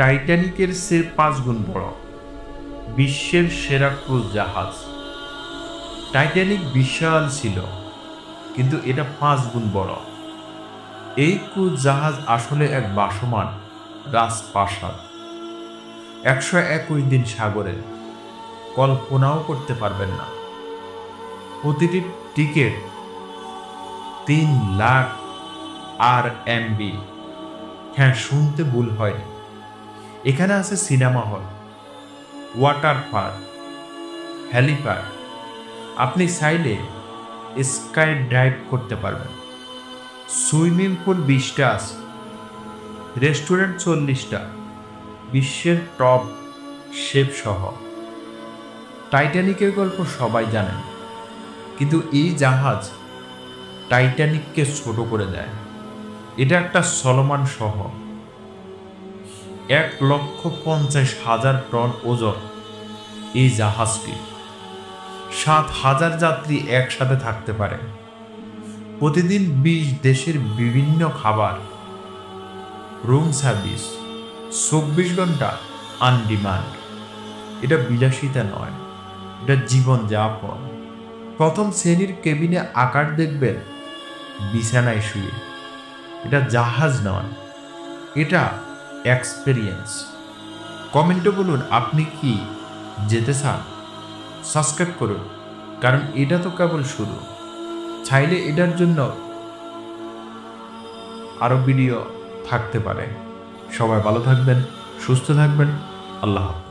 টাইটানিকের চেয়ে 5 গুণ বড়। বিশ্বের সেরা ক্রুজ জাহাজ। টাইটানিক বিশাল ছিল, কিন্তু এটা 5 গুণ বড়। এই ক্রুজ জাহাজ আসলে এক ভাসমান রাজপ্রাসাদ। 121 দিন সাগরে, কল্পনাও করতে পারবেন না। প্রতিটি টিকিট 3 লাখ RMB। হ্যাঁ, শুনতে ভুল হয়নি। এখানে আছে cinema hall, water park, helipad. আপনি চাইলে স্কাই ডাইভ করতে পারবেন। সুইমিং পুল 20টা আছে, রেস্টুরেন্ট 40টা, বিশ্বের টপ শেফ সহ। টাইটানিকের গল্প সবাই জানেন, কিন্তু এই জাহাজ টাইটানিককে ছোট করে দেয়। এটা একটা চলমান শহর। 1,50,000 টন ওজন এই জাহাজটি। 7,000 যাত্রী একসাথে থাকতে পারে। প্রতিদিন 20 দেশের বিভিন্ন খাবার, রুম সার্ভিস, 24 ঘন্টা অন ডিমান্ড। এটা বিলাসিতা নয়, এটা জীবনযাপন। প্রথম শ্রেণীর কেবিনে আকার দেখবেন বিছানায় শুয়ে। এটা জাহাজ নয়, এটা এক্সপেরিয়েন্স। কমেন্টে বলুন আপনি কি যেতে চান। সাবস্ক্রাইব করুন, কারণ এটা তো কেবল শুরু। চাইলে এটার জন্য আরও ভিডিও থাকতে পারে। সবাই ভালো থাকবেন, সুস্থ থাকবেন। আল্লাহ হাফেজ।